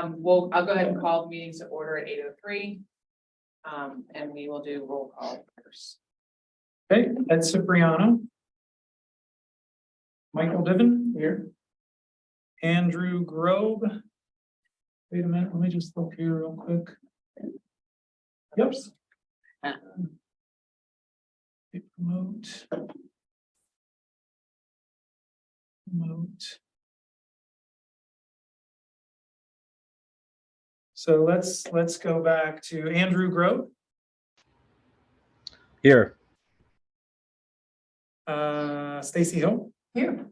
I'll go ahead and call the meetings to order at 8:03. And we will do roll call first. Okay, Ed Cipriano. Michael Diven here. Andrew Grove. Wait a minute, let me just look here real quick. Yep. Promote. Promote. So let's go back to Andrew Grove. Here. Stacy Hill. Here.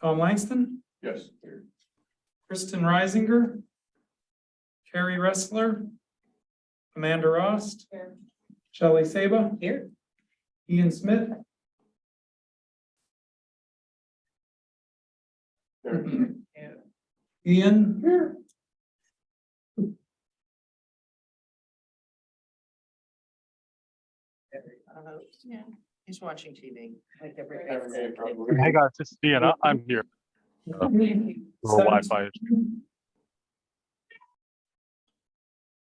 Tom Langston. Yes. Kristen Reisinger. Carrie Ressler. Amanda Rost. Here. Shelley Saba. Here. Ian Smith. Ian. Here. Yeah, he's watching TV. Like Hey guys, this is Ian. I'm here. Wi-Fi.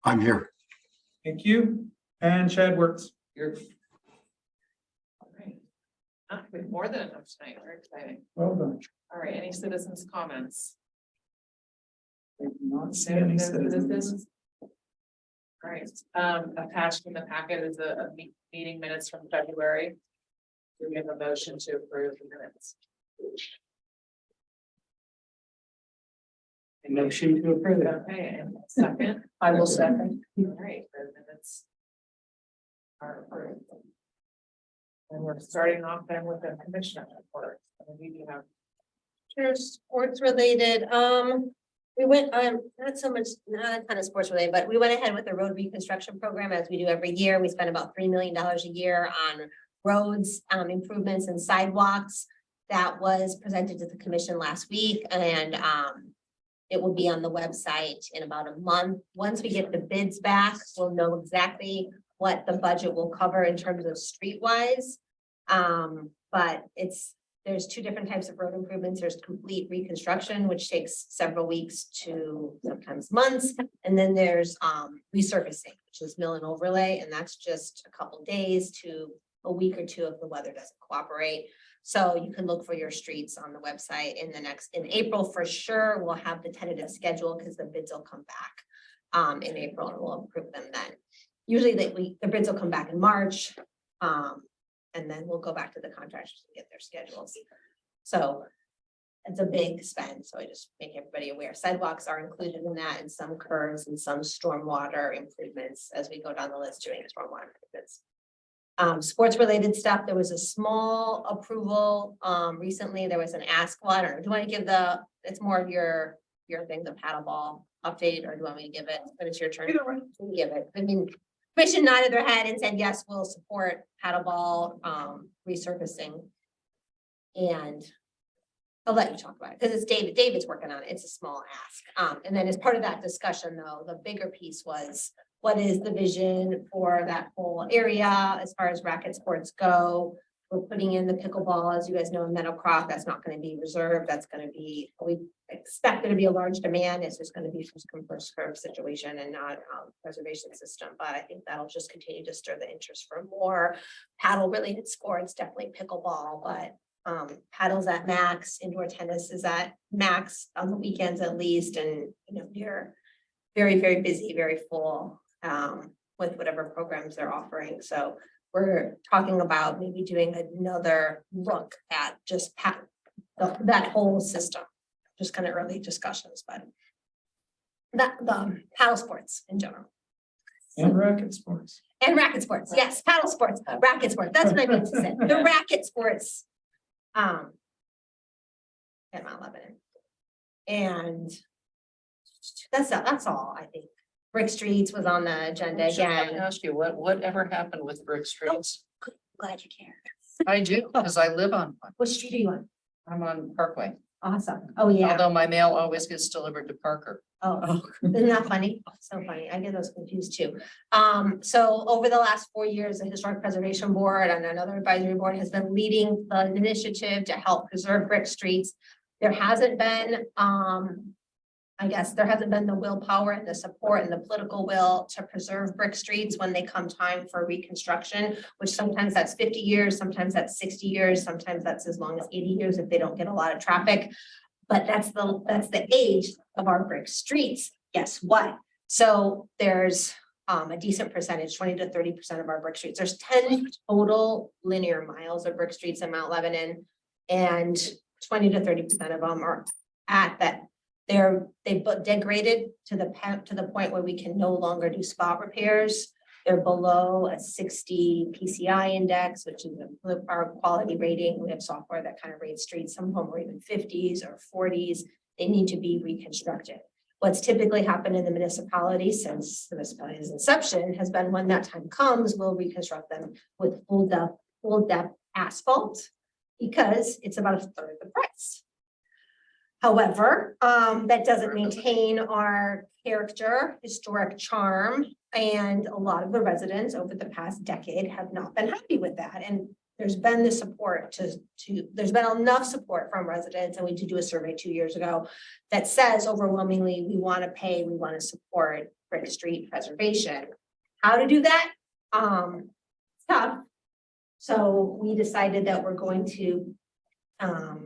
I'm here. Thank you. And Chad Works. Here. All right. We have more than enough tonight. Very exciting. Well done. All right, any citizens' comments? I do not see any citizens. All right, attached in the packet is a meeting minutes from February. Do we have a motion to approve the minutes? A motion to approve. Okay, and second? I will second. All right, the minutes are approved. And we're starting off then with the commissioner report. And we do have Sure, sports related, we went, not so much, not a ton of sports related, but we went ahead with the road reconstruction program as we do every year. We spend about $3 million a year on roads, improvements and sidewalks. That was presented to the commission last week and, it will be on the website in about a month. Once we get the bids back, we'll know exactly what the budget will cover in terms of streetwise. But there's two different types of road improvements. There's complete reconstruction, which takes several weeks to sometimes months. And then there's resurfacing, which is mill and overlay. And that's just a couple days to a week or two if the weather doesn't cooperate. So you can look for your streets on the website in April for sure. We'll have the tentative schedule because the bids will come back in April and we'll approve them then. Usually the bids will come back in March. And then we'll go back to the contractors and get their schedules. So it's a big spend. So I just make everybody aware. Sidewalks are included in that and some curves and some stormwater improvements as we go down the list doing stormwater improvements. Sports related stuff. There was a small approval. Recently there was an ask water. Do you want to give it's more of your thing, the paddle ball update, or do you want me to give it? But it's your turn. Either way. Give it. I mean, commission nodded their head and said, yes, we'll support paddleball resurfacing. And I'll let you talk about it because it's David's working on it. It's a small ask. And then as part of that discussion though, the bigger piece was what is the vision for that whole area as far as racket sports go? We're putting in the pickleball, as you guys know, in Meadowcroft. That's not going to be reserved. That's going to be, we expect there to be a large demand. It's just going to be first come first served situation and not reservation system. But I think that'll just continue to stir the interest for more paddle related sports, definitely pickleball, but paddles at max, indoor tennis is at max on the weekends at least. And, you're very, very busy, very full with whatever programs they're offering. So we're talking about maybe doing another look at just that whole system, just kind of early discussions, but the paddle sports in general. And racket sports. And racket sports, yes, paddle sports, racket sports, that's what I meant to say, the racket sports. At Mount Lebanon. And that's all, I think. Brick Streets was on the agenda I again. asked you, whatever happened with Brick Streets? Glad you care. I do, because I live on one. What street are you on? I'm on Parkway, Awesome. Oh, yeah. although my mail always gets delivered to Parker. Oh, isn't that funny? So funny. I get those confused too. So over the last 4 years, the Historic Preservation Board and another advisory board has been leading the initiative to help preserve brick streets. There hasn't been I guess there hasn't been the willpower and the support and the political will to preserve brick streets when they come time for reconstruction, which sometimes that's 50 years, sometimes that's 60 years, sometimes that's as long as 80 years if they don't get a lot of traffic. But that's the age of our brick streets. Guess what? So there's a decent percentage, 20 to 30% of our brick streets. There's 10 total linear miles of brick streets in Mount Lebanon, and 20 to 30% of them are at that. They've degraded to the point where we can no longer do spot repairs. They're below a 60 PCI index, which is our quality rating. We have software that kind of rates streets. Some of them are even 50s or 40s. They need to be reconstructed. What's typically happened in the municipality since the municipality's inception has been when that time comes, we'll reconstruct them with full depth asphalt because it's about a third of the price. However, that doesn't maintain our character, historic charm, and a lot of the residents over the past decade have not been happy with that. And there's been the support there's been enough support from residents, and we did do a survey 2 years ago that says overwhelmingly we want to support brick street preservation. How to do that? Tough. So we decided that we're going to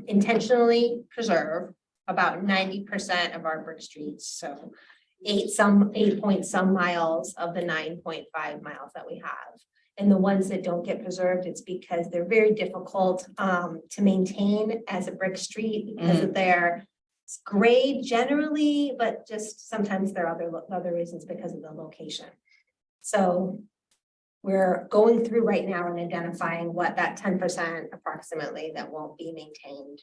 intentionally preserve about 90% of our brick streets. So 8 point some miles of the 9.5 miles that we have. And the ones that don't get preserved, it's because they're very difficult to maintain as a brick street because of their grade generally, but just sometimes there are other reasons because of the location. So we're going through right now and identifying what that 10% approximately that won't be maintained,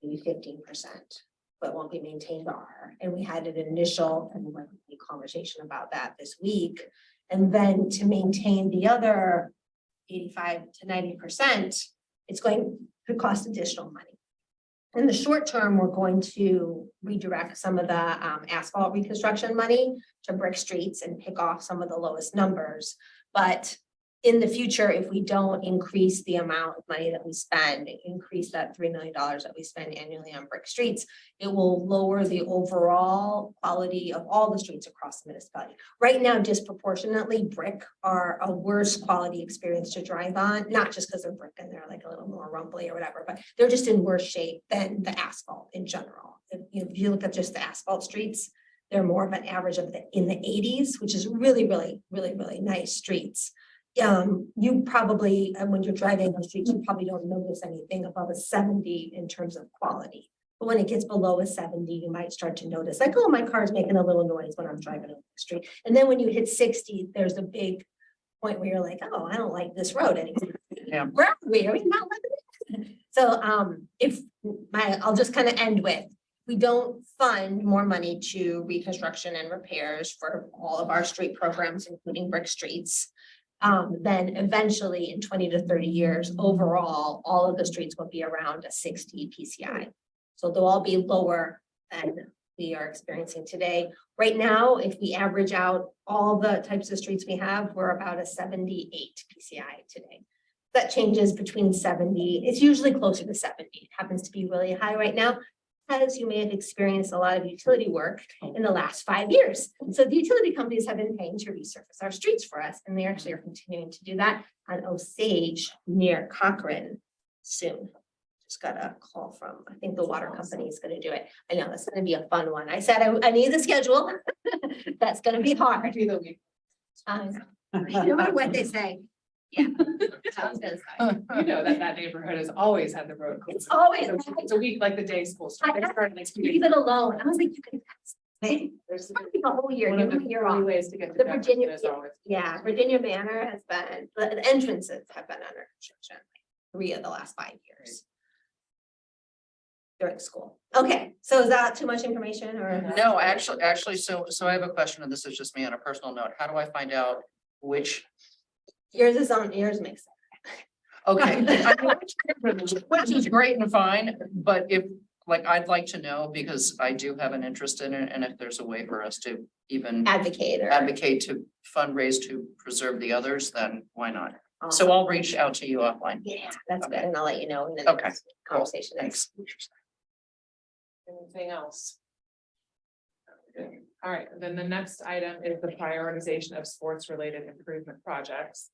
maybe 15%, but won't be maintained are. And we had an initial conversation about that this week. And then to maintain the other 85 to 90%, it's going to cost additional money. In the short term, we're going to redirect some of the asphalt reconstruction money to brick streets and pick off some of the lowest numbers. But in the future, if we don't increase the amount of money that we spend, increase that $3 million that we spend annually on brick streets, it will lower the overall quality of all the streets across the municipality. Right now, disproportionately, brick are a worse quality experience to drive on, not just because they're brick and they're like a little more rumbly or whatever, but they're just in worse shape than the asphalt in general. If you look at just the asphalt streets, they're more of an average of in the 80s, which is really nice streets. You probably, when you're driving on the streets, you probably don't notice anything above a 70 in terms of quality. But when it gets below a 70, you might start to notice like, oh, my car's making a little noise when I'm driving on the street. And then when you hit 60, there's a big point where you're like, oh, I don't like this road anymore. Yeah. Where are we? Are we not like so I'll just kind of end with, we don't fund more money to reconstruction and repairs for all of our street programs, including brick streets. Then eventually in 20 to 30 years, overall, all of the streets will be around a 60 PCI. So they'll all be lower than we are experiencing today. Right now, if we average out all the types of streets we have, we're about a 78 PCI today. That changes between 70, it's usually closer to 70. It happens to be really high right now, because you may have experienced a lot of utility work in the last 5 years. So the utility companies have been paying to resurface our streets for us, and they actually are continuing to do that on Osage near Cochrane soon. Just got a call from, I think the water company is going to do it. I know that's going to be a fun one. I said I need the schedule. That's going to be hard. You know what they say. Yeah. You know that neighborhood has always had the road. It's always. It's a week like the day school starts. They start next week. Leave it alone. I was like, you can. There's a whole year. One of the You're only off. ways to get to The Jefferson Virginia, is always. yeah, Virginia Manor has been, the entrances have been under construction, like 3 of the last 5 years. During school. Okay, so is that too much information or? No, actually, so I have a question, and this is just me on a personal note. How do I find out which? Yours makes sense. Okay, which is great and fine, but if, like, I'd like to know, because I do have an interest in it, and if there's a way for us to even Advocate to fundraise to preserve the others, then why not? So I'll reach out to you offline. Yeah, that's good, and I'll let you know in the Okay, next conversation. Thanks. Anything else? All right, then the next item is the prioritization of sports-related improvement projects.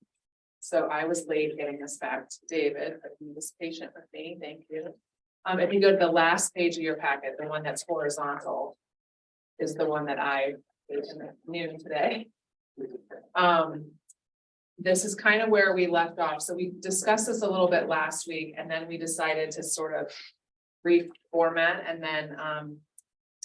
So I was late getting this back to David, but he was patient with me, thank you. If you go to the last page of your packet, the one that's horizontal is the one that I did at noon today. This is kind of where we left off. So we discussed this a little bit last week, and then we decided to sort of reformat and then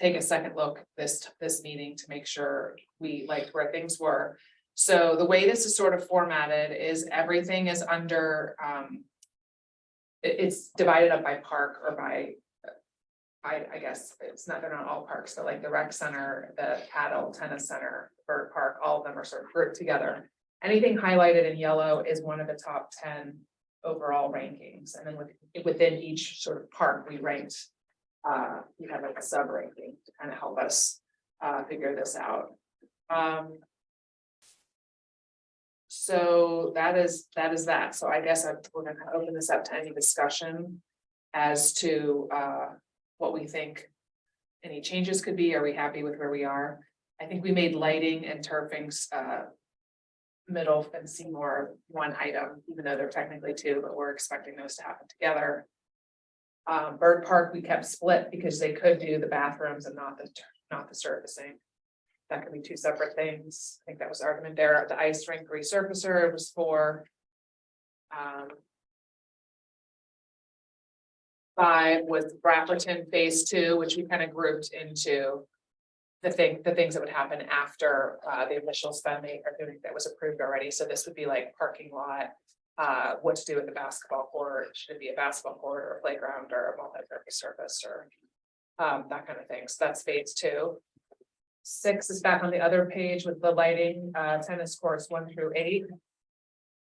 take a second look this meeting to make sure we liked where things were. So the way this is sort of formatted is everything is under it's divided up by park or by I guess it's not, they're not all parks, so like the rec center, the paddle tennis center, bird park, all of them are sort of grouped together. Anything highlighted in yellow is one of the top 10 overall rankings, and then within each sort of park we ranked. We have like a sub ranking to kind of help us figure this out. So that is that. So I guess we're gonna open this up to any discussion as to what we think any changes could be. Are we happy with where we are? I think we made lighting and turfings Middle and Seymour one item, even though they're technically two, but we're expecting those to happen together. Bird Park, we kept split because they could do the bathrooms and not the surfacing. That could be two separate things. I think that was the argument there. The ice rink resurfacer was for 5 with Brapperton phase 2, which we kind of grouped into the things that would happen after the initial spend they are doing that was approved already. So this would be like parking lot, what to do with the basketball court, should it be a basketball court or a playground or a multi-purpose surface or that kind of thing. So that's phase 2. 6 is back on the other page with the lighting, tennis courts 1 through 8.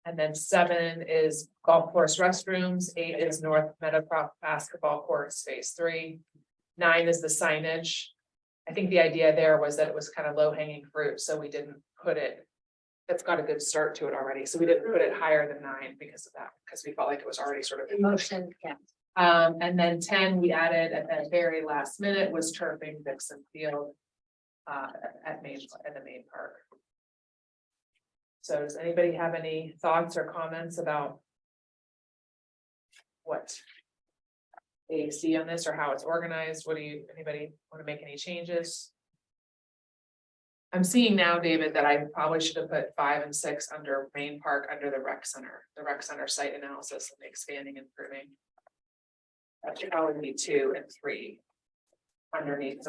And then 7 is golf course restrooms, 8 is North Meadowcroft basketball courts, phase 3. 9 is the signage. I think the idea there was that it was kind of low hanging fruit, so we didn't put it, it's got a good start to it already, so we didn't put it higher than 9 because of that, because we felt like it was already sort of. Motion, yeah. And then 10 we added at that very last minute was turfing Dixon Field at the main park. So does anybody have any thoughts or comments about what they see on this or how it's organized? Anybody want to make any changes? I'm seeing now, David, that I probably should have put 5 and 6 under main park under the rec center site analysis and expanding and improving. That should probably be 2 and 3 underneath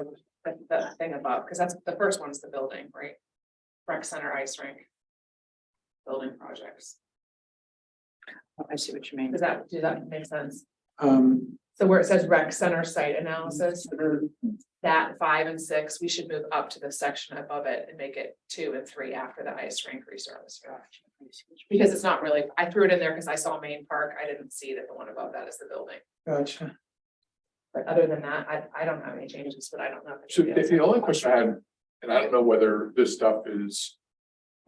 the thing above, because that's the first one's the building, right? Rec center, ice rink. Building projects. I see what you mean. Does that make sense? So where it says rec center site analysis, that 5 and 6, we should move up to the section above it and make it 2 and 3 after the ice rink resurface. Because it's not really, I threw it in there because I saw main park. I didn't see that the one above that is the building. Gotcha. But other than that, I don't have any changes, but I don't know. So the only question I had, and I don't know whether this stuff is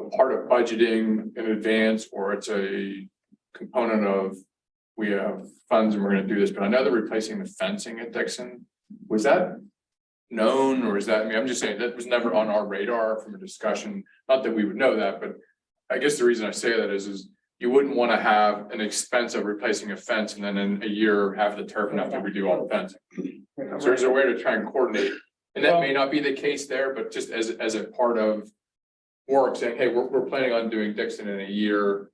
a part of budgeting in advance or it's a component of we have funds and we're gonna do this, but I know they're replacing the fencing at Dixon. Was that known or is that, I mean, I'm just saying that was never on our radar from a discussion, not that we would know that, but I guess the reason I say that is you wouldn't want to have an expense of replacing a fence and then in a year have the turf and have to redo all the fencing. So there's a way to try and coordinate, and that may not be the case there, but just as a part of work saying, hey, we're planning on doing Dixon in a year.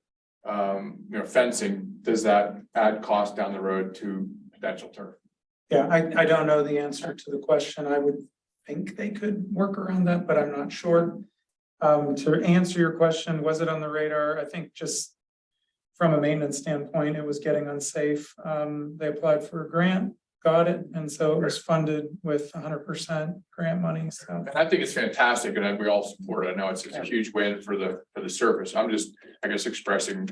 Fencing, does that add cost down the road to potential turf? Yeah, I don't know the answer to the question. I would think they could work around that, but I'm not sure. To answer your question, was it on the radar? I think just from a maintenance standpoint, it was getting unsafe. They applied for a grant, got it, and so it was funded with 100% grant money, so. And I think it's fantastic, and we all support it. I know it's a huge win for the service. I'm just, I guess, expressing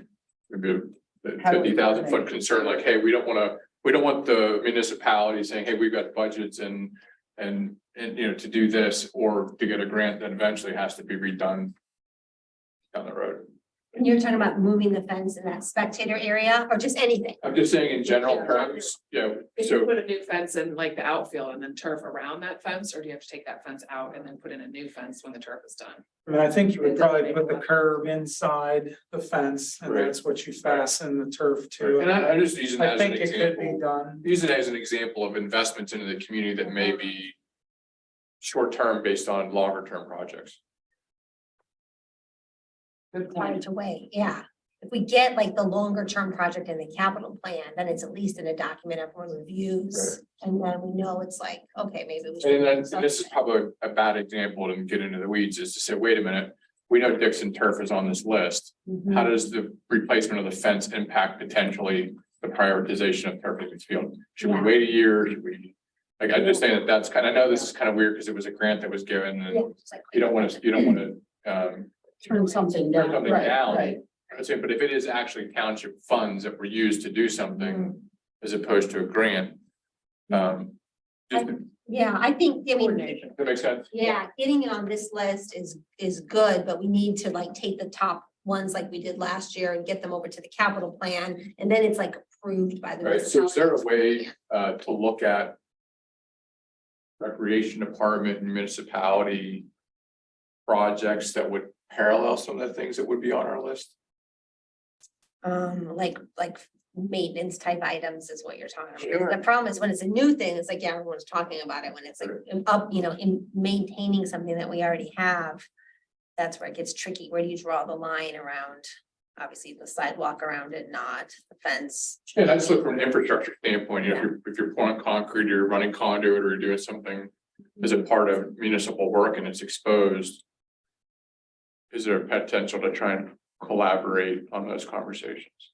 maybe the 50,000 foot concern, like, hey, we don't want the municipality saying, hey, we've got budgets and to do this or to get a grant that eventually has to be redone down the road. And you're talking about moving the fence in that spectator area or just anything? I'm just saying in general terms, If you so, put a new fence in like the outfield and then turf around that fence, or do you have to take that fence out and then put in a new fence when the turf is done? I mean, I think you would probably put the curb inside the fence and Right. that's what you fasten the turf to. and I'm just using that I as an think it could be example. done. Use it as an example of investments into the community that may be short-term based on longer-term projects. Good Right away, yeah. If we get like the longer term project in the capital plan, then it's at least in a document everyone reviews. And then we know it's like, okay, maybe we should. And then, and this is probably a bad example to get into the weeds, is to say, wait a minute, we know Dixon Turf is on this list. Mhm. How does the replacement of the fence impact potentially the prioritization of turf in this field? Should we Yeah. wait a year? Should we? Like, I just saying that that's kind of, I know this is kind of weird because it was a grant that was given Yeah, and it's like- you don't want to, Turn something turn something down. Right. I'm saying, but if it is actually township funds that were used to do something as opposed to a grant. Just, does Yeah, I think, I mean, that make sense? yeah, getting it on this list is good, but we need to like take the top ones like we did last year and get them over to the capital plan. And then it's like approved by the. Right, so is there a way to look at recreation department and municipality projects that would parallel some of the things that would be on our list? Like maintenance type items is what you're talking about. Sure. The problem is when it's a new thing, it's like, yeah, everyone's talking about it. When it's like up, in maintaining something that we already have. That's where it gets tricky. Where do you draw the line around? Obviously, the sidewalk around it, not the fence. And I just look from an infrastructure standpoint, you know, if you're pouring concrete, you're running conduit or you're doing something as a part of municipal work and it's exposed. Is there a potential to try and collaborate on those conversations?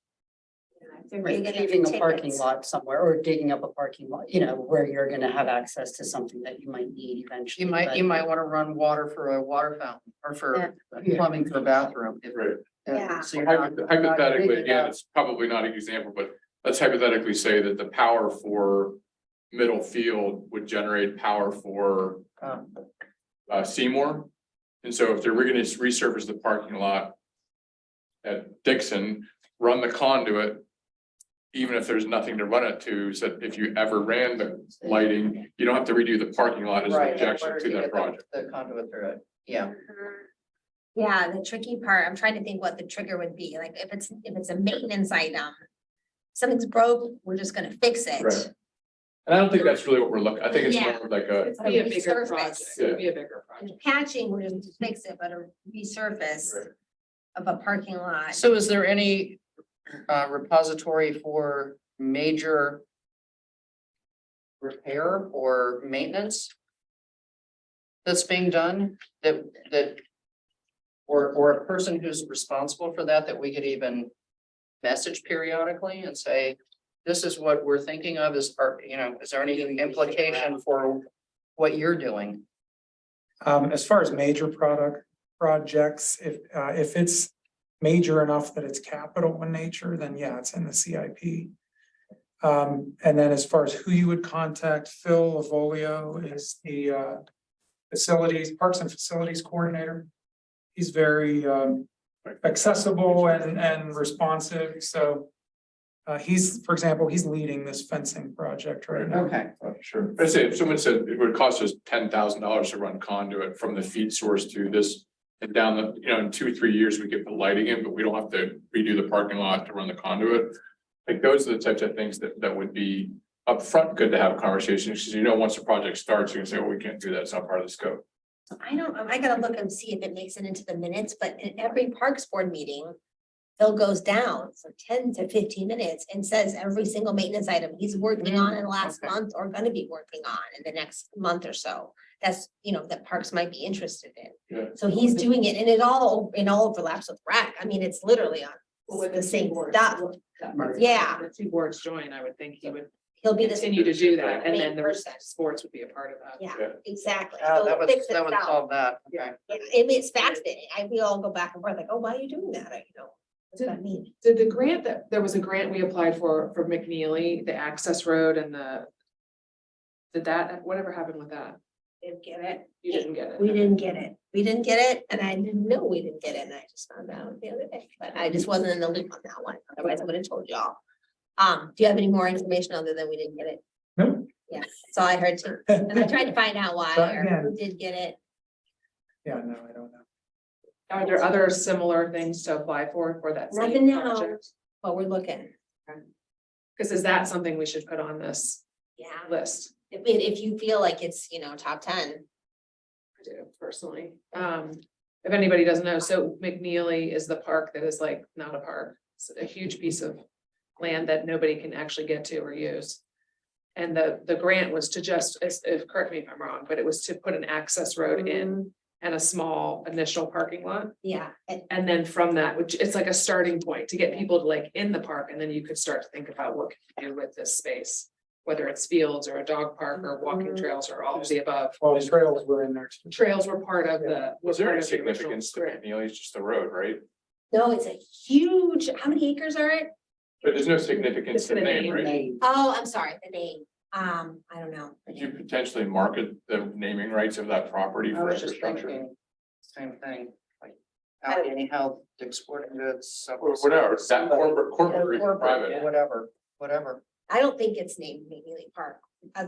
Right, Paving a parking lot somewhere or digging up a parking lot, you know, where you're gonna have access to something that you might need eventually. You might want to run water for a water fountain or for plumbing for a bathroom. Right. Yeah. So you're not- you're not Hypothetically, digging again, up- it's probably not an example, but let's hypothetically say that the power for middle field would generate power for Seymour. And so if they're gonna resurface the parking lot at Dixon, run the conduit, even if there's nothing to run it to, so if you ever ran the lighting, you don't have to redo the parking lot as an Right, objection where to you that get project. the conduit through it, yeah. Yeah, the tricky part, I'm trying to think what the trigger would be, like if it's a maintenance item. Something's broke, we're just gonna fix it. Right. And I don't think that's really what we're looking, I think it's Yeah. more like a, It'd be a bigger Resurface. project, it'd be a bigger project. Patching, we're just to fix it, but a resurface Right. of a parking lot. So is there any repository for major repair or maintenance that's being done that or a person who's responsible for that, that we could even message periodically and say, this is what we're thinking of, is there any implication for what you're doing? As far as major projects, if it's major enough that it's capital in nature, then yeah, it's in the CIP. And then as far as who you would contact, Phil Lavolio is the Parks and Facilities Coordinator. He's very accessible and responsive, so for example, he's leading this fencing project right now. Okay. sure, I say, if someone said it would cost us $10,000 to run conduit from the feed source to this. And down the, in 2-3 years, we get the lighting in, but we don't have to redo the parking lot to run the conduit. Like, those are the types of things that would be upfront good to have conversations, because once the project starts, you can say, oh, we can't do that, it's not part of the scope. I gotta look and see if it makes it into the minutes, but in every Parks Board meeting. Phil goes down for 10 to 15 minutes and says every single maintenance item he's working on in the last Okay. month or gonna be working on in the next month or so. That's, that Parks might be interested in. Yeah. So he's doing it and it all overlaps with rec. I mean, it's literally on the same stuff. Yeah. The two boards join, I would think he would He'll be the. continue to do that, and main then the person. sports would be a part of that. Yeah, Yeah. exactly. That It'll would, fix that would itself. solve that, okay. It's fascinating. We all go back and forth like, oh, why are you doing that? What's that mean? Did the grant there was a grant we applied for McNeely, the access road and whatever happened with that? Didn't get it. You didn't get it? We didn't get it. We didn't get it, and I didn't know we didn't get it, and I just found out the other day, but I just wasn't in the loop on that one, otherwise I would have told y'all. Do you have any more information other than we didn't get it? Nope. Yeah, that's all I heard too, and I tried to find out why, Try or who again. did get it. Yeah, no, I don't know. Are there other similar things to apply for that Nothing same now. project? But we're looking, Because is that something we should put on this yeah, list? if you feel like it's, top 10. I do personally. If anybody doesn't know, so McNeely is the park that is like not a park. It's a huge piece of land that nobody can actually get to or use. And the grant was to just, correct me if I'm wrong, but it was to put an access road in and a small initial parking lot. Yeah, And then from that, which it's like a starting point to get people to like in the park, and then you could start to think about what can you do with this space. Whether it's fields or a dog park or walking trails or all of the above. Well, the trails were in there too. Trails were part of the. Was there part any of the original significance to grant. McNeely? It's just the road, right? no, it's a huge, how many acres are it? But there's no significance to the name, right? Name. Oh, I'm sorry, the name, I don't know. Could you potentially market the naming rights of that property I for was just infrastructure? thinking, same thing, like Allegheny Health, Dick's Sporting Goods. Or whatever, is that corporate, or private? Whatever. I don't think it's named McNeely Park,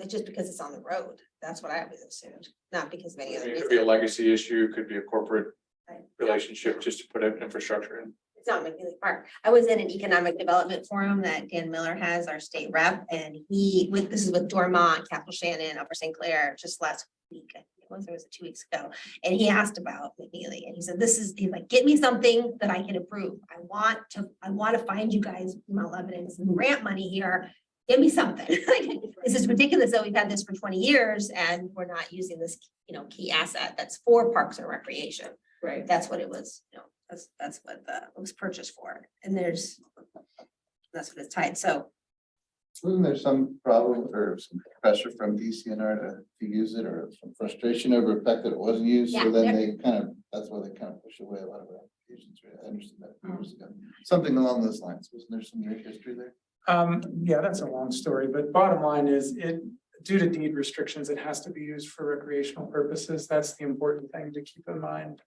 just because it's on the road. That's what I always assumed, not because of any other It could be a reason. legacy issue, could be a corporate Right. relationship just to put infrastructure in. It's not McNeely Park. I was in an economic development forum that Dan Miller has, our state rep, and this is with Dormont, Capital Shannon, Upper St. Clair, just last week. I think it was 2 weeks ago. And he asked about McNeely and he said, he's like, get me something that I can approve. I want to find you guys Mount Lebanon some grant money here. Give me something. This is ridiculous that we've had this for 20 years and we're not using this, key asset that's for parks and recreation. Right. That's what it was, that's what it was purchased for. And that's what it's tied. So Wasn't there some problem or some pressure from DCNR to use it or some frustration over the fact that it wasn't used? Yeah, So then they that's why they kind of push away a lot of our applications. Right? I understood that a few years ago. Something along those lines. Wasn't there some history there? Yeah, that's a long story, but bottom line is due to deed restrictions, it has to be used for recreational purposes. That's the important thing to keep in mind.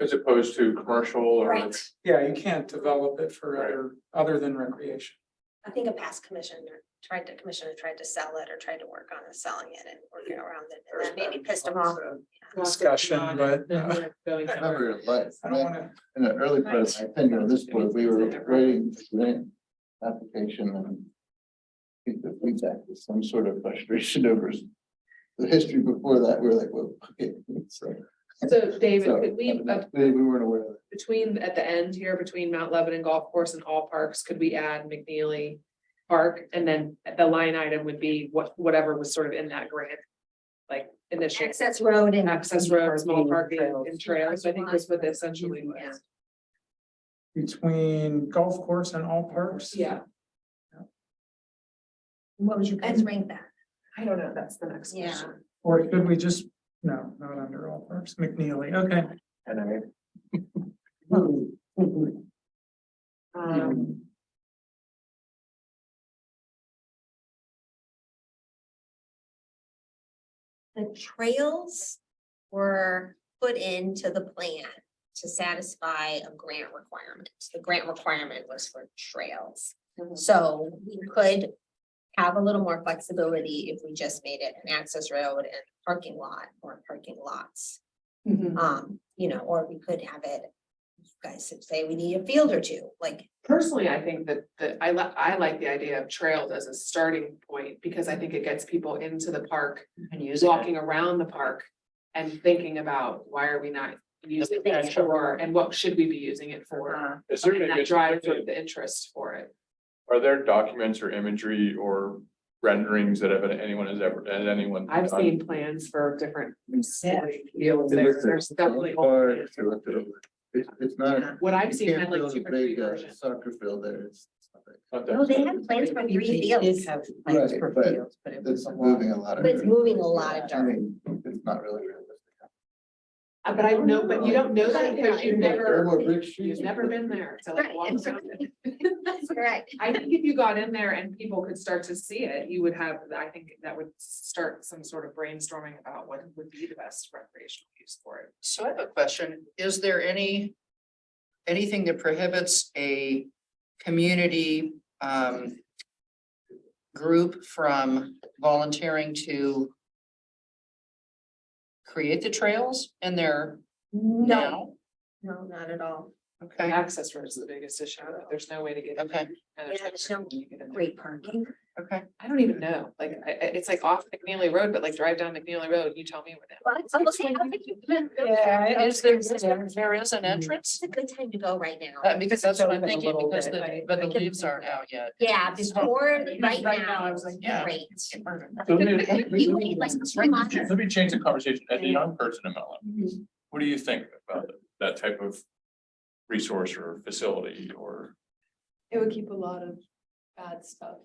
As opposed to commercial or. Right. Yeah, you can't develop it for Right. other than recreation. I think a past commissioner tried to sell it or tried to work on selling it and working around it. And that maybe pissed him off. Discussion, but Going I remember, like, I don't wanna, in the early part of my tenure on this board, we were writing a grant application and I think the feedback was some sort of frustration over the history before that. We were like, well, okay. So David, So, could we, we weren't aware of it. at the end here, between Mount Lebanon Golf Course and all parks, could we add McNeely Park? And then the line item would be whatever was sort of in that grant. Like initial Access road and. access road, small Parking, parking and trails, I think was what they essentially Yeah. was. between golf course and all parks? Yeah, What would you guys rank that? I don't know, that's the next Yeah. question. Or could we just, no, not under all parks, McNeely, okay. And I mean, Um, The trails were put into the plan to satisfy a grant requirement. The grant requirement was for trails. So we could have a little more flexibility if we just made it an access road and parking lot or parking lots. Or we could have it, you guys say we need a field or two, like, Personally, I think that I like the idea of trails as a starting point, because I think it gets people into the park, And use it. walking around the park. And thinking about why are we not using it for, and what should we be using it for? is there, And that drives sort of the interest for it. are there documents or imagery or renderings that anyone has I've done? seen plans for different. fields It there. looks like There's definitely. parks, or looked it over. It's not. What I've you seen can't had like build a 2 or 3 big, versions. Soccer field there. It's not that- no, they had plans for 3 fields, Have plans Right, for but fields, but it was It's a lot. moving a lot of. but it's moving a lot of I dirt. mean, it's not really realistic. But I know, but you don't know that because you've Fairmore never, Bridge Street. you've never been there. So like, Right. walk around it. That's right. I think if you got in there and people could start to see it, you would have, I think that would start some sort of brainstorming about what would be the best recreational use for it. So I have a question. Is there anything that prohibits a community group from volunteering to create the trails in there now? No, not at all. The Okay, access road is the biggest issue. There's no way to get in. okay, And there's Yeah, there's no no way to get in there. Great parking. okay. I don't even know, like, it's like off McNeely Road, but like drive down McNeely Road, you tell me what. Yeah, is there is an entrance? It's a good time to go right now. Because that's what I'm Open a thinking, little because bit, right? but the leaves aren't out yet. Yeah, before, right Right now, now, I was like, yeah. great. So let me, Like, let me change the conversation. As a young person in Mellon, Mhm. what do you think about that type of resource or facility or? It would keep a lot of bad stuff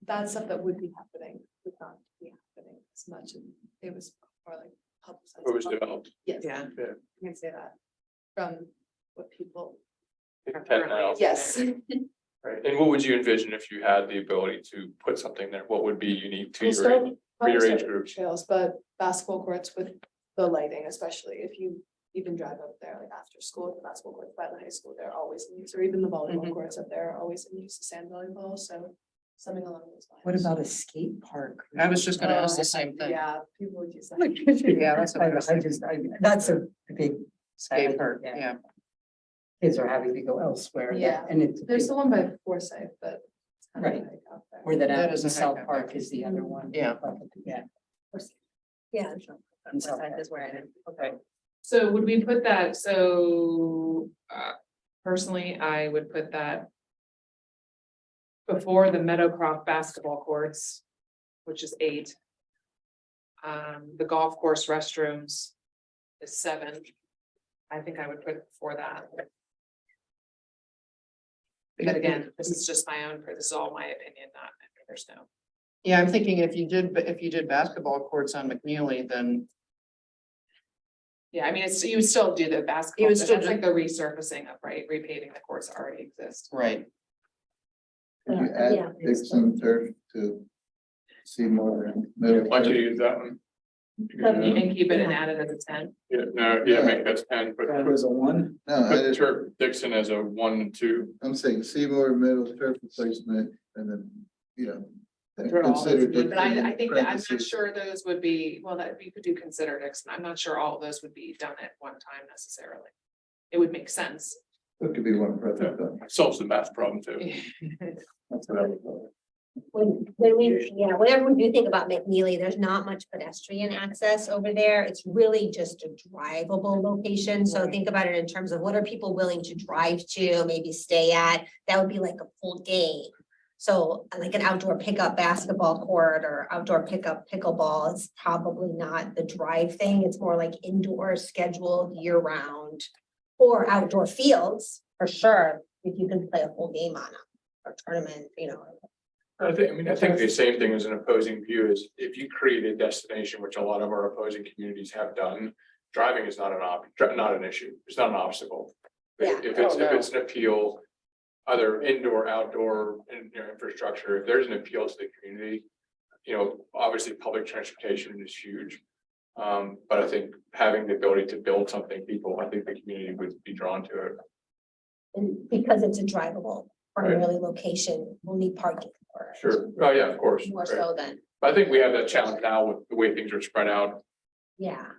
bad stuff that would be happening, would not be happening as much, and it was more like publicized. What was developed? Yes. Yeah. I can say that, from what people, 10 miles. yes. Right, and what would you envision if you had the ability to put something there? What would be unique to We'll your, start- for probably your age start group? with trails, but basketball courts with the lighting, especially if you even drive up there, like after school, the basketball courts by the high school, they're always in use, or even the volleyball Mhm. courts up there are always in use, sand volleyball, so something along those lines. What about a skate park? I was just gonna ask the same thing. Yeah, people would use that. Yeah, that's what I was That's a big. Skate park, yeah. Kids are having to go elsewhere. Yeah. And it's. There's the one by Forsyth, but. it's kind of Right. like out there. Where that That out is in a South hike. Park is the other one. Yeah. Yeah. Yeah. In South That Park. is where I am. Okay. So would we put that, so personally, I would put that before the Meadowcroft basketball courts, which is 8. The golf course restrooms is 7. I think I would put it before that. But again, this is just my own, this is all my opinion, not, there's no. Yeah, I'm thinking if you did basketball courts on McNeely, then Yeah, I mean, it's, you would still do the basketball, You would but still that's do- like the resurfacing of, right, repaving the courts that already exist. right. Could you Yeah. add Dixon turf to Seymour and Middle? Like to use that one? And keep it and add it as a 10. Yeah, no, yeah, make that 10, but That was a 1. No, I put just, Turk Dixon as a 1 and 2. I'm saying Seymour, Middle turf replacement, and then, you know. Throw all those consider in, But Dixon in I think that I'm not parentheses. sure those would be, well, that you could do consider Dixon. I'm not sure all of those would be done at one time necessarily. It would make sense. It could be one project though. Solves the math problem too. That's what I would call When we, yeah, whenever we do think about McNeely, there's not much pedestrian access over there. It's really just a drivable location. So think about it in terms of what are people willing to drive to, maybe stay at? That would be like a full game. So like an outdoor pickup basketball court or outdoor pickup pickleball, it's probably not the drive thing. It's more like indoor scheduled year round. Or outdoor fields, for sure, if you can play a full game on them, or tournament, you know. I think the same thing as an opposing view is if you create a destination, which a lot of our opposing communities have done, driving is not not an issue. It's not an obstacle. Yeah. If Oh, no. it's an appeal, either indoor, outdoor, infrastructure, if there's an appeal to the community, obviously public transportation is huge. But I think having the ability to build something, I think the community would be drawn to it. And because it's a drivable primarily location, we'll need parking for it. Sure. Oh, yeah, of course. More Right. so than, But I think we have that challenge now with the way things are spread out yeah,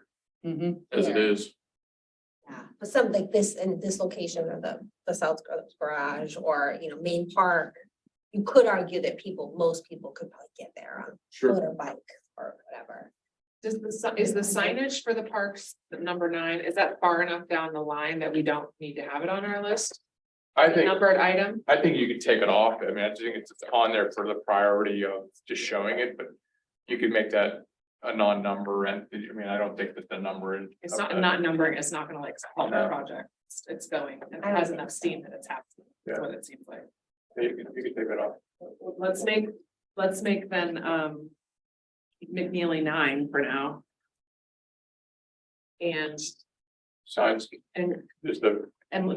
Mhm. as it is. yeah, but something like this in this location or the South Garage or, Main Park. You could argue that most people could probably get there on foot or bike or whatever. Is the signage for the parks, number 9, is that far enough down the line that we don't need to have it on our list? I The think, numbered item? I think you could take it off. I mean, I think it's on there for the priority of just showing it, but you could make that a non-number and, I don't think that the number. It's not numbering, it's not gonna like help the No. project. It's going, and it I don't has think enough so. steam that it's happening. That's Yeah. what it seems like. You could take it off. Let's make then, McNeely 9 for now. And, Signs, and, just the, and,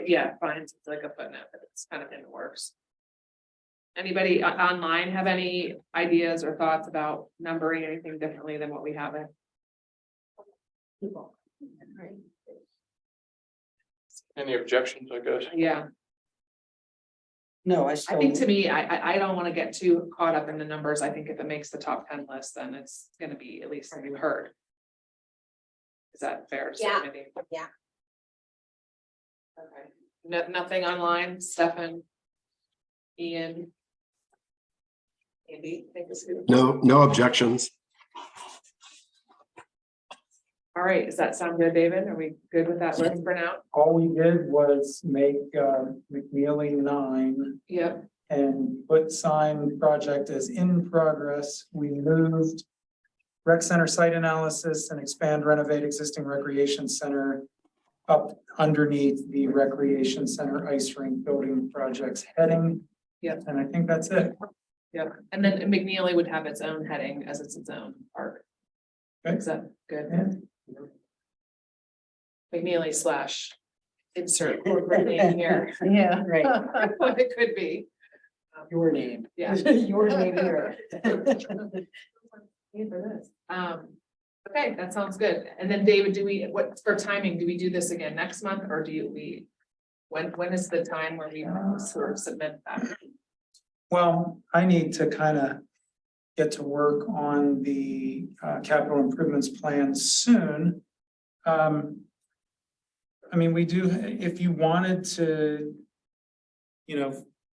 yeah, fines, it's like a footnote, but it's kind of in the works. Anybody online have any ideas or thoughts about numbering anything differently than what we have it? any objections, I guess? Yeah, No, I think to me, I don't wanna get too caught up in the numbers. I think if it makes the top 10 list, then it's gonna be at least heard. Is that fair? to say, Yeah. Mindy? Yeah. Okay, nothing online, Stefan? Ian? Andy, think it's good. No objections. All right, does that sound good, David? Are we good with that list for now? All we did was make McNeely 9 Yep, and put sign project as in progress. We moved rec center site analysis and expand renovate existing recreation center up underneath the recreation center ice rink building projects heading. Yep. And I think that's it. yep. And then McNeely would have its own heading as it's its own park. Okay. Is that good? Yeah. McNeely / insert corporate name here. Yeah, right. What it could be. Your name. Yeah. Your name here. Okay, that sounds good. And then David, what for timing, do we do this again next month or when is the time where we sort of submit that? Well, I need to kind of get to work on the capital improvements plan soon. I mean, we do, if you wanted to,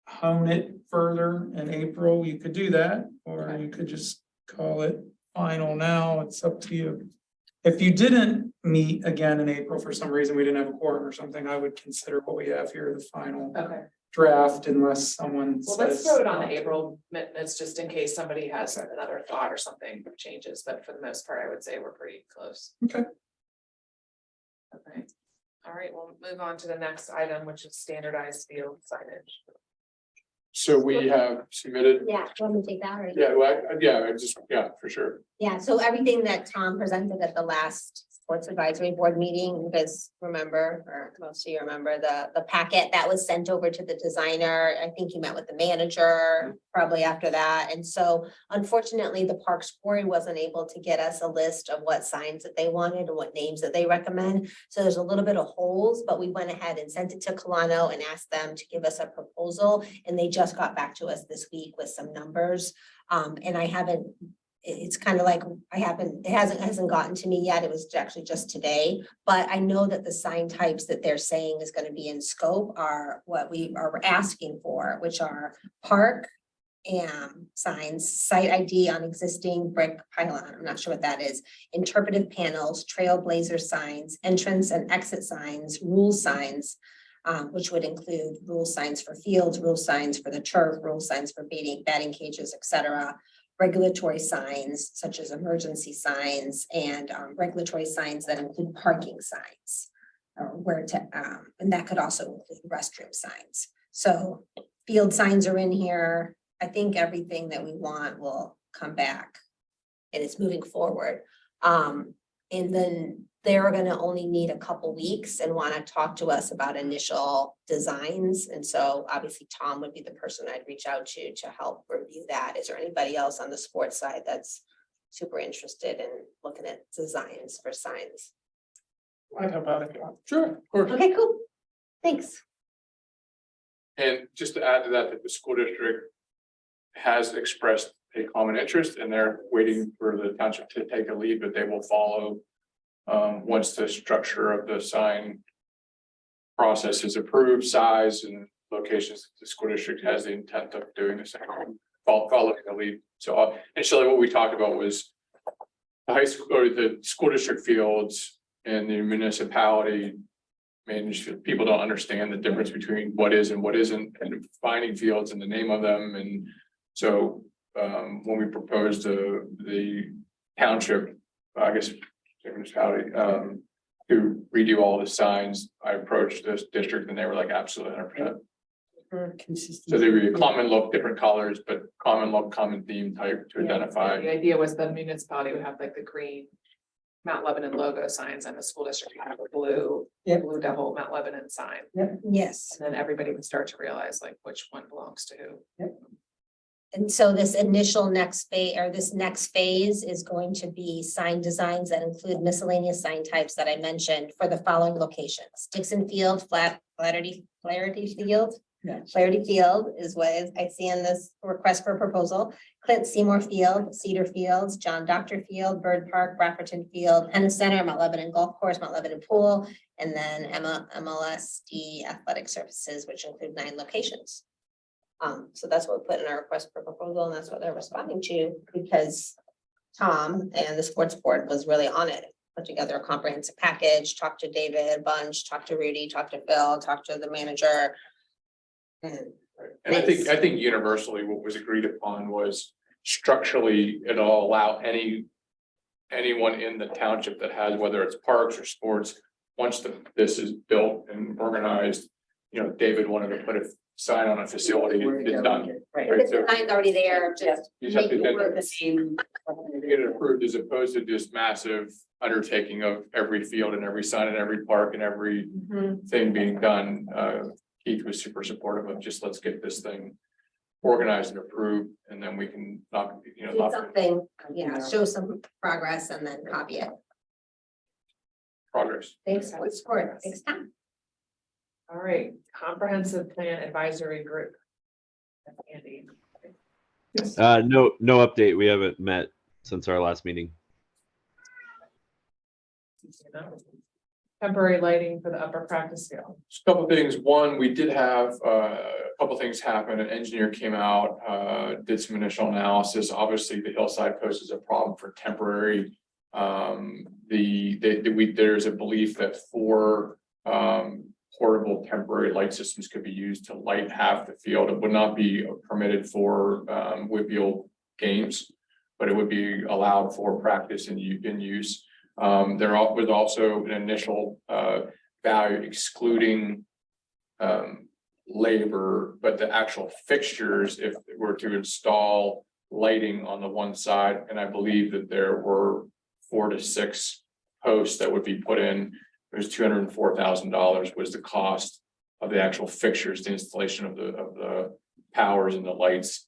hone it further in April, you could do that, or you could just call it final now. It's up to you. If you didn't meet again in April for some reason, we didn't have a quorum or something, I would consider what we have here the final Okay, draft unless someone well, let's says. throw it on the April minutes just in case somebody has another thought or something changes, but for the most part, I would say we're pretty close. Okay. Okay, all right, we'll move on to the next item, which is standardized field signage. So we have submitted, Yeah, want me to take that or? yeah, for sure. Yeah, so everything that Tom presented at the last sports advisory board meeting, you guys remember, or most of you remember the packet that was sent over to the designer. I think you met with the manager probably after that. And so unfortunately, the Parks Board wasn't able to get us a list of what signs that they wanted and what names that they recommend. So there's a little bit of holes, but we went ahead and sent it to Colano and asked them to give us a proposal. And they just got back to us this week with some numbers. And I haven't, it's kind of like, it hasn't gotten to me yet. It was actually just today, but I know that the sign types that they're saying is going to be in scope are what we are asking for, which are park signs, site ID on existing brick pylon. I'm not sure what that is. Interpretive panels, trailblazer signs, entrance and exit signs, rule signs, which would include rule signs for fields, rule signs for the turf, rule signs for batting cages, etc. Regulatory signs such as emergency signs and regulatory signs that include parking signs. And that could also include restroom signs. So field signs are in here. I think everything that we want will come back and it's moving forward. And then they're gonna only need a couple weeks and wanna talk to us about initial designs. And so obviously Tom would be the person I'd reach out to help review that. Is there anybody else on the sports side that's super interested in looking at designs for signs? I'd help out if you want. Sure, of course. Okay, cool. Thanks. And just to add to that, that the school district has expressed a common interest and they're waiting for the township to take a lead, but they will follow once the structure of the sign process is approved, size and locations, the school district has the intent of doing the same, following the lead. So initially what we talked about was the high school or the school district fields and the municipality managed, people don't understand the difference between what is and what isn't, and finding fields and the name of them. And so when we proposed the township, I guess municipality, to redo all the signs, I approached this district and they were like, absolutely 100%. So they were common look, different colors, but common look, common theme type to identify. The idea was the municipality would have like the green Mount Lebanon logo signs and the school district would have a blue, Yep. blue devil Mount Lebanon sign. Yes. And then everybody would start to realize like which one belongs to who. And so this initial next phase, or this next phase is going to be sign designs that include miscellaneous sign types that I mentioned for the following locations. Dixon Field, Flaherty Field. Yeah. Flaherty Field is what I see in this request for proposal. Clint Seymour Field, Cedar Fields, John Doctor Field, Bird Park, Rafferton Field, Hennis Center, Mount Lebanon Golf Course, Mount Lebanon Pool, and then MLSD Athletic Services, which include 9 locations. So that's what we put in our request for proposal, and that's what they're responding to, because Tom and the sports board was really on it. Put together a comprehensive package, talked to David Bunch, talked to Rudy, talked to Phil, talked to the manager. And And I think universally what was agreed upon was structurally, it'll allow anyone in the township that has, whether it's parks or sports, once this is built and organized, you know, David wanted to put a sign on a facility, it's done. Right. the design's already there, just You just have make to it then work. The same. get it approved as opposed to this massive undertaking of every field and every sign and every park and every Mhm. thing being done. Keith was super supportive of just, let's get this thing organized and approved, and then we can knock, you know, Do knock something, show some progress and then copy it. progress. Thanks for support. Thanks, Tom. All right, comprehensive plan advisory group. Andy. No update. We haven't met since our last meeting. Temporary lighting for the upper practice field. Just a couple of things. One, we did have a couple of things happen. An engineer came out, did some initial analysis. Obviously, the hillside post is a problem for temporary. There's a belief that 4 portable temporary light systems could be used to light half the field. It would not be permitted for Whitfield games, but it would be allowed for practice and in use. There was also an initial value excluding labor, but the actual fixtures, if it were to install lighting on the one side, and I believe that there were 4 to 6 posts that would be put in. It was $204,000 was the cost of the actual fixtures, the installation of the powers and the lights,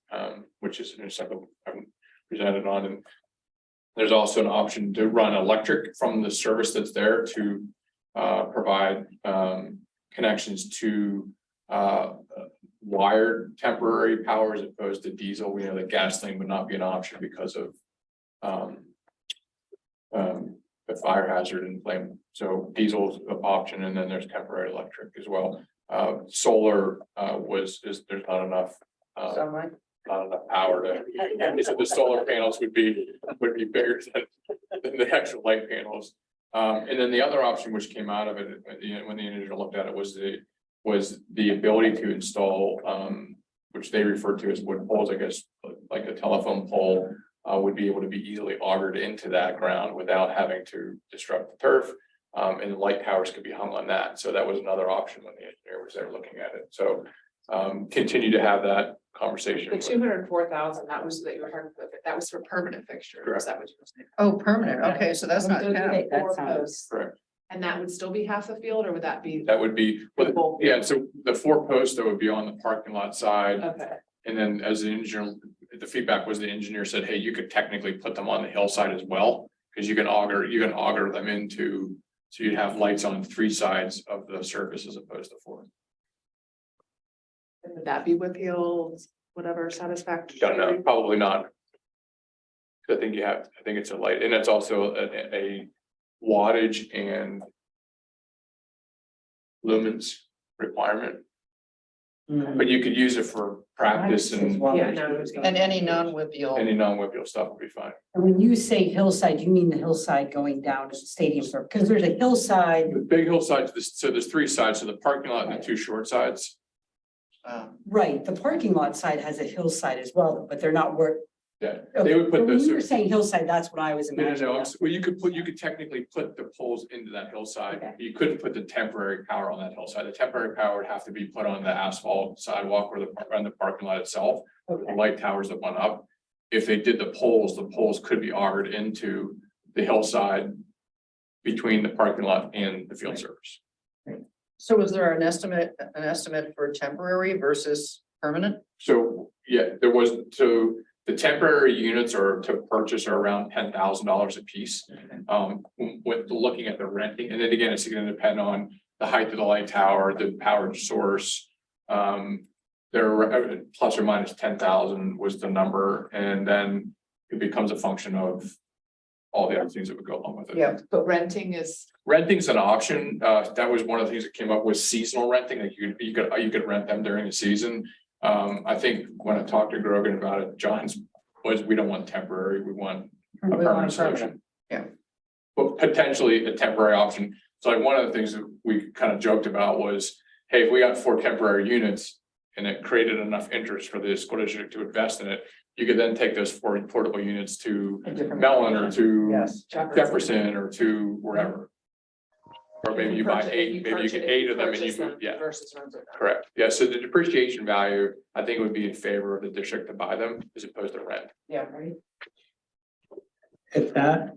which is something I'm presented on. And there's also an option to run electric from the service that's there to provide connections to wired temporary power as opposed to diesel. We know that gasoline would not be an option because of the fire hazard and flame. So diesel's an option, and then there's temporary electric as well. Solar there's not enough. Not enough power to, so the solar panels would be bigger than the actual light panels. And then the other option which came out of it, when the engineer looked at it, was the ability to install, which they referred to as wood poles, I guess, like a telephone pole, would be able to be easily augured into that ground without having to disrupt the turf. And the light towers could be hung on that. So that was another option when the engineer was there looking at it. So continue to have that conversation. The 204,000, that was that you were talking about, that was for permanent fixture. Is that what you were saying? Oh, permanent. Okay, so that's not. Those would be that 4 sounds- posts. Correct. And that would still be half the field, or would that be? That would be, well, yeah, so the 4 posts that would be on the parking lot side. Okay, And then as the engineer, the feedback was the engineer said, hey, you could technically put them on the hillside as well. Because you can auger them into, so you'd have lights on 3 sides of the surface as opposed to 4. and would that be Whitfield, whatever satisfactory? Don't know, probably not. 'Cause I think it's a light, and it's also a wattage and lumens requirement, but you could use it for practice and Yeah, no, it was. And any non-Whitfield. any non-Whitfield stuff would be fine. And when you say hillside, you mean the hillside going down to the stadium, because there's a hillside, The big hillsides, so there's 3 sides, so the parking lot and the 2 short sides. right, the parking lot side has a hillside as well, but they're not work. Yeah, they would put When those. you were saying hillside, that's what I was No, imagining. well, you could technically put the poles into that hillside. Okay. You couldn't put the temporary power on that hillside. The temporary power would have to be put on the asphalt sidewalk or on the parking lot itself. The Okay. light towers that went up. If they did the poles could be augured into the hillside between the parking lot and the field service. So was there an estimate for temporary versus permanent? So, yeah, there was, so the temporary units are to purchase are around $10,000 a piece. With looking at the renting, and then again, it's gonna depend on the height of the light tower, the power source. There plus or minus 10,000 was the number, and then it becomes a function of all the other things that would go along with it. Yeah. But renting is, Renting's an option. That was one of the things that came up with seasonal renting, like you could rent them during the season. I think when I talked to Grogan about it, John's was, we don't want temporary, we want a We want permanent a permanent, solution. yeah. But potentially a temporary option. So like one of the things that we kind of joked about was, hey, if we got 4 temporary units and it created enough interest for the school district to invest in it, you could then take those 4 portable units to A different- Mellon or to Yes. Jefferson or to wherever. Or maybe you buy 8, maybe you get 8 of them and you purchase them move, yeah. versus rent it. Correct, yeah, so the depreciation value, I think would be in favor of the district to buy them as opposed to rent. Yeah, right. At that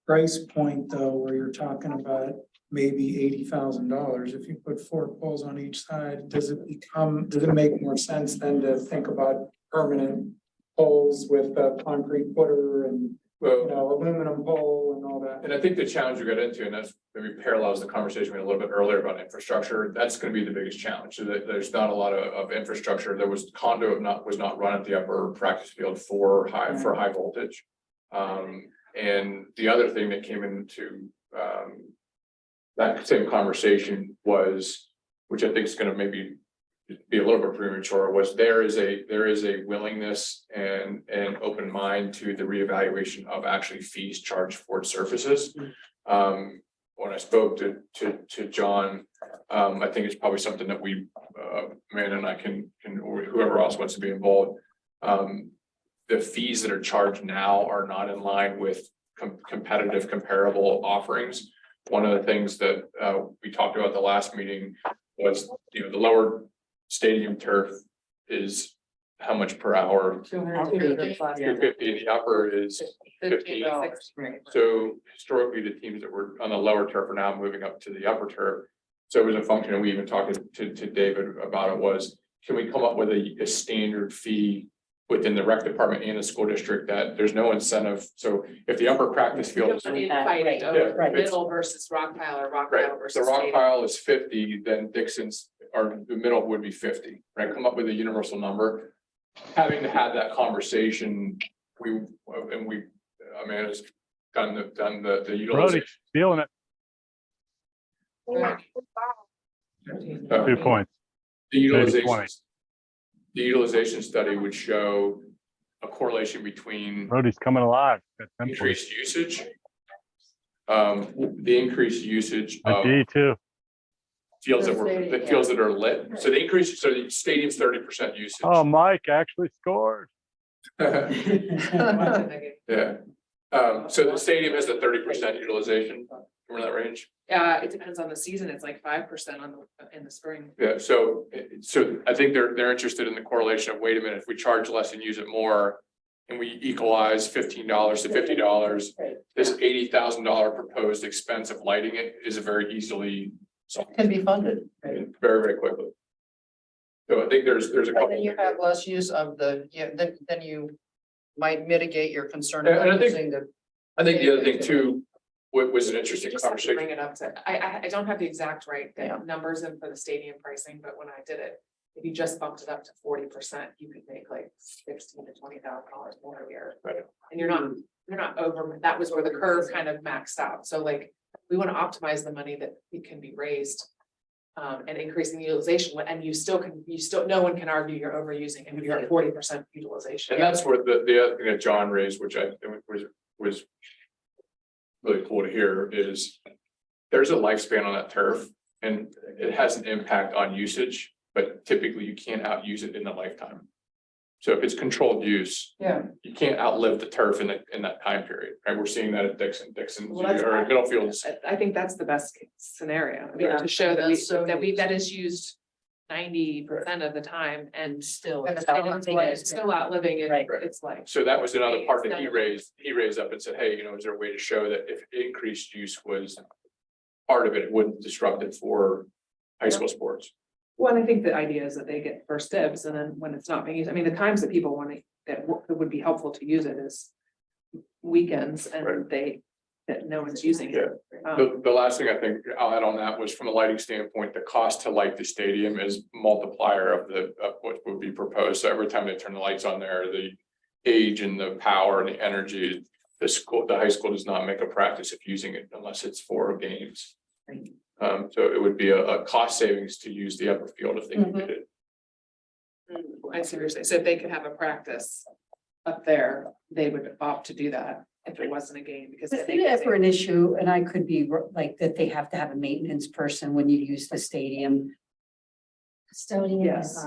price point though, where you're talking about maybe $80,000, if you put 4 poles on each side, does it make more sense then to think about permanent poles with a concrete footer and, you know, aluminum pole and all that? And I think the challenge we got into, and that's maybe parallels the conversation we had a little bit earlier about infrastructure, that's gonna be the biggest challenge, so that there's not a lot of infrastructure. There was conduit was not run at the upper practice field for high voltage. And the other thing that came into, that same conversation was, which I think is gonna maybe be a little bit premature, was there is a willingness and open mind to the reevaluation of actually fees charged for surfaces. When I spoke to John, I think it's probably something that we, Amanda and I can, or whoever else wants to be involved. The fees that are charged now are not in line with competitive comparable offerings. One of the things that we talked about at the last meeting was, the lower stadium turf is how much per hour? 250. $250, the upper is $15. So historically, the teams that were on the lower turf are now moving up to the upper turf. So it was a function, and we even talked to David about it, was, can we come up with a standard fee within the rec department and the school district that there's no incentive? So if the upper practice You field don't is need to fight it over right. middle versus rock pile or rock right, pile the versus. rock stadium. pile is 50, then Dixon's, or the middle would be 50, right? Come up with a universal number. Having to have that conversation, Amanda's done the Brody, utilization. feeling it, uh, 2 points. The Maybe utilization, 20. the utilization study would show a correlation between Brody's coming alive. Got 10 points. increased usage. The increased usage A of D too. fields that The were, stadium, the fields that are lit. So the increase, so the stadium's 30% usage. Oh, Mike actually scored. Yeah. So the stadium has the 30% utilization, remember that range? It depends on the season. It's like 5% in the spring. Yeah, so I think they're interested in the correlation of, wait a minute, if we charge less and use it more. And we equalize $15 to $50, this $80,000 proposed expense of lighting it is a very easily solved Can be funded. very, very quickly. So I think there's a And couple. then you have less use of the, then you might mitigate your concern And I about think- using the. I think the other thing too, was an interesting Just have to bring conversation. it up to, I don't have the exact Yeah. numbers in for the stadium pricing, but when I did it, if you just bumped it up to 40%, you could make like $16,000 to $20,000 more a year. Right. And you're not over, that was where the curve kind of maxed out. So like, we want to optimize the money that it can be raised. And increasing the utilization, and you still, no one can argue you're overusing and you're at 40% utilization. And that's where the other thing that John raised, which I think was really cool to hear, is there's a lifespan on that turf and it has an impact on usage, but typically you can't outuse it in the lifetime. So if it's controlled use, Yeah. you can't outlive the turf in that time period, right? We're seeing that at Dixon, Well, that's or at Middlefields. I think that's the best case scenario, I mean, Yeah, to show that that's so that is used 90% of the time and Still. and still outliving it, Right. it's like. So that was another part that It's he not- raised. He raised up and said, hey, is there a way to show that if increased use was part of it, wouldn't disrupt it for high school sports? Well, I think the idea is that they get first dibs and then when it's not being used, I mean, the times that people want to, that would be helpful to use it is weekends and that no one's using it. The last thing I think I'll add on that was from a lighting standpoint, the cost to light the stadium is multiplier of what would be proposed. So every time they turn the lights on there, the age and the power and the energy, the high school does not make a practice of using it unless it's for games. So it would be a cost savings to use the upper field if they did it. I see what you're saying. So if they could have a practice up there, they would opt to do that if it wasn't a game because. Is it ever an issue, and I could be like that they have to have a maintenance person when you use the stadium? Custodian. Yes.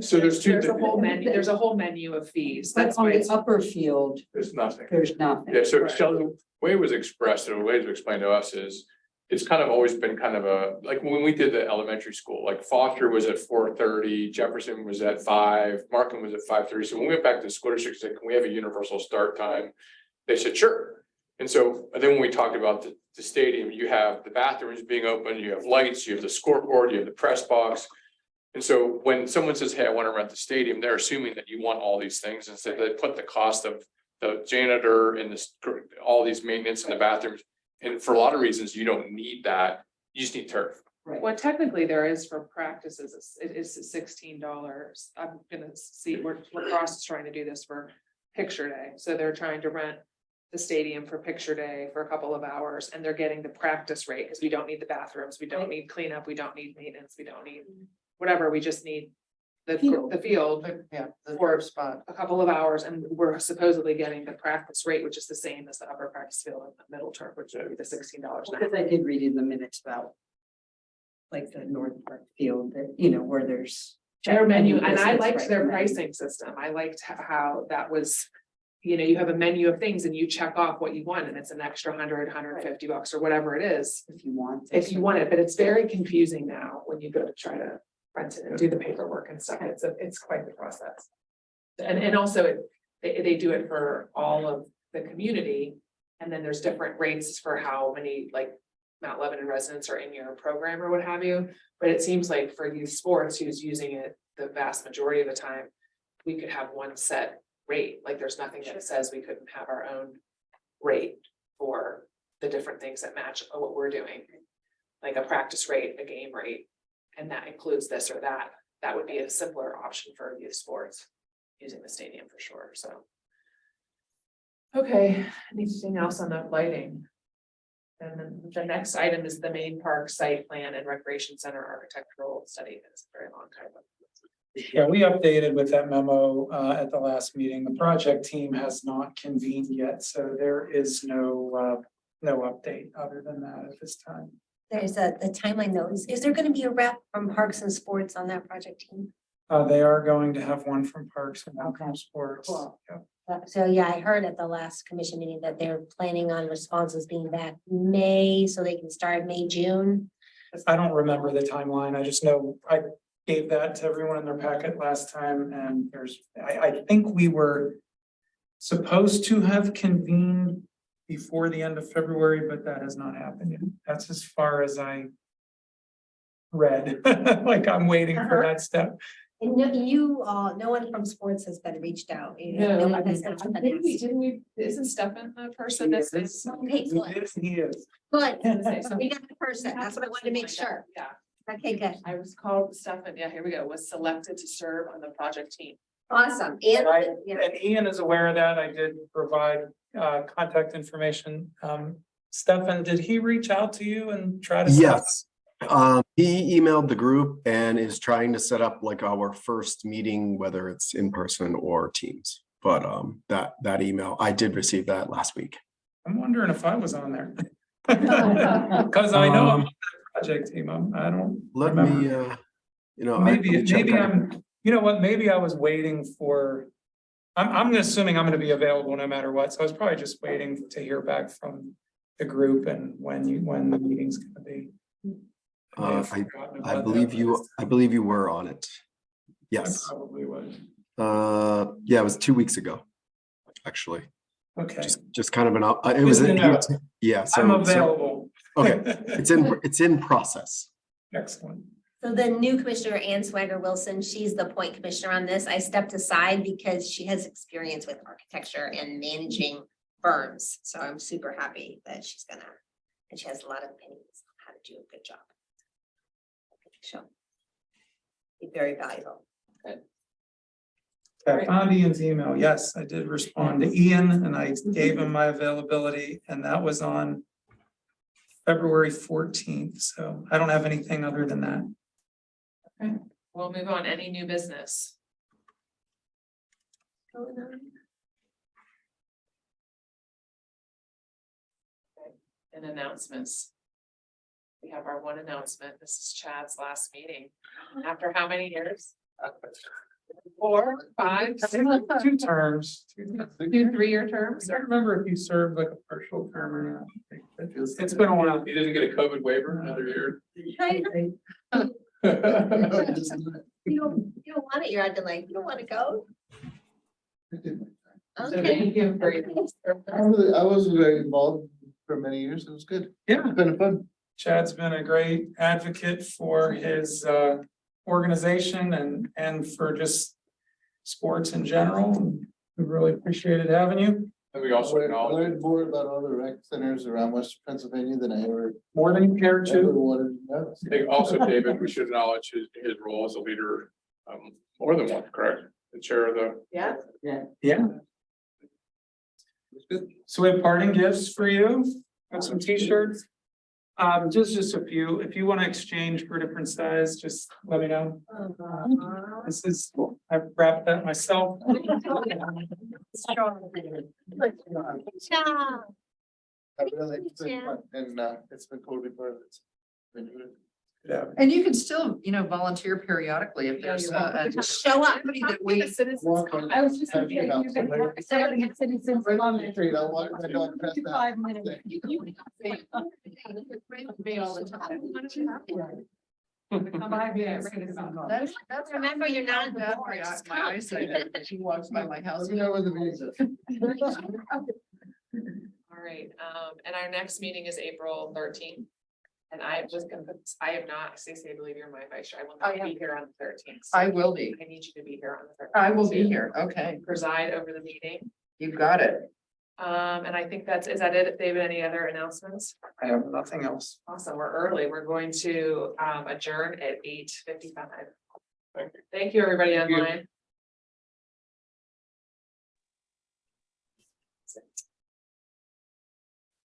So there's two, There's a whole menu of fees. But That's on why the it's. upper field, there's nothing. there's nothing. Yeah, so Right. Sheldon, the way it was expressed, or the way it was explained to us is, it's kind of always been kind of like when we did the elementary school, like Foster was at 4:30, Jefferson was at 5, Markham was at 5:30. So when we went back to the school district, said, can we have a universal start time? They said, sure. And so, and then when we talked about the stadium, you have the bathrooms being open, you have lights, you have the scoreboard, you have the press box. And so when someone says, hey, I want to rent the stadium, they're assuming that you want all these things, and so they put the cost of the janitor and all these maintenance in the bathrooms. And for a lot of reasons, you don't need that, you just need turf. Well, technically there is for practices, it is $16. I'm gonna see, lacrosse is trying to do this for picture day. So they're trying to rent the stadium for picture day for a couple of hours and they're getting the practice rate because we don't need the bathrooms, we don't need cleanup, we don't need maintenance, we don't need whatever, we just need the field Yeah, the Or- first spot. a couple of hours and we're supposedly getting the practice rate, which is the same as the upper practice field and the middle term, which would be the $16 an hour. Because I did read in the minutes about like the North Park field that, you know, where there's. Their menu, and I business liked right their now. pricing system. I liked how that was. You have a menu of things and you check off what you want and it's an extra $150 or whatever it is. If you want. If you want it, but it's very confusing now when you go to try to rent it and do the paperwork and stuff. It's quite the process. And also they do it for all of the community. And then there's different rates for how many like Mount Lebanon residents are in your program or what have you. But it seems like for youth sports, who's using it the vast majority of the time, we could have one set rate. Like there's nothing that says we couldn't have our own rate for the different things that match what we're doing. Like a practice rate, a game rate, and that includes this or that. That would be a simpler option for youth sports using the stadium for sure, so. Okay, anything else on the lighting? And then the next item is the main park site plan and recreation center architectural study. That's a very long time. Yeah, we updated with that memo at the last meeting. The project team has not convened yet, so there is no update other than that at this time. There's the timeline though. Is there gonna be a rep from Parks and Sports on that project team? They are going to have one from Parks and one from Sports. Cool. Yep. So yeah, I heard at the last commission meeting that they're planning on responses being back May, so they can start May, June. I don't remember the timeline. I just know I gave that to everyone in their packet last time and I think we were supposed to have convened before the end of February, but that has not happened yet. That's as far as I read. Like I'm waiting for that step. And no one from sports has been reached out. No one has been asked. Isn't Stefan the person that's? Okay, good. He is. Good. We got the person. That's what I wanted to make sure. Yeah, Okay, good. I was called Stefan, yeah, here we go, was selected to serve on the project team. Awesome. And Yeah. and Ian is aware of that. I did provide contact information. Stefan, did he reach out to you and try to? Yes. He emailed the group and is trying to set up like our first meeting, whether it's in person or Teams. But that email, I did receive that last week. I'm wondering if I was on there. Cause I know I'm on the project team. I don't Let remember. me, Maybe I'm, you know what, maybe I was waiting for. I'm assuming I'm gonna be available no matter what, so I was probably just waiting to hear back from the group and when the meeting's gonna be. I may have forgotten I believe you were on it. I Yes. probably was. Yeah, it was 2 weeks ago, actually. Okay, Just kind of it was, Good to know. yeah, I'm so, available. okay, it's in process. Excellent. So the new commissioner, Ann Swagger Wilson, she's the point commissioner on this. I stepped aside because she has experience with architecture and managing firms. So I'm super happy that she's and she has a lot of opinions on how to do a good job. She'll be very valuable. I found Ian's email. Yes, I did respond to Ian and I gave him my availability and that was on February 14th. So I don't have anything other than that. We'll move on. Any new business? And announcements. We have our one announcement. This is Chad's last meeting. After how many years? 4, 5, 2 terms. 2 3-year terms. I don't remember if you served like a partial term or not. It's been a while. He didn't get a COVID waiver another year. You don't want it, you're acting like, you don't want to go? Okay. Thank you for your. I was very involved for many years. It was good. Yeah, It's been fun. Chad's been a great advocate for his organization and for just sports in general. And we really appreciated having you. And we also I acknowledge, learned more about all the rec centers around Western Pennsylvania than I ever More than you care ever to. wanted to know. I think also, David, we should acknowledge his role as a leader, more than one, correct? The chair of the. Yeah. Yeah. So we have parting gifts for you. Got some t-shirts. Just a few. If you want to exchange for different size, just let me know. This is, I wrapped that myself. I really, it's been fun, and it's been cool to be part of it. Been good. Yeah. And you can still, volunteer periodically if there's Just show up. somebody that we. Walk on- I was just Have you thinking, got some- somebody at Citizens Right on the Summit. street, I'll walk my dog past that. 5 minutes. Me all the time. Come by here, Citizens Summit. That's. Remember, you're not in the Bad board, for just my come. eyesight. She walks by my house. Let me know when the meeting's up. All right, and our next meeting is April 13th. And I'm just gonna, I am not, Stacey, I believe you're my vice chair. I will Oh, not yeah. be here on the 13th. I will be. I need you to be here on the 13th. I will be here. Okay, Preside over the meeting. you got it. And I think is that it? David, any other announcements? I have nothing else. Awesome, we're early. We're going to adjourn at 8:55. Thank you, everybody online.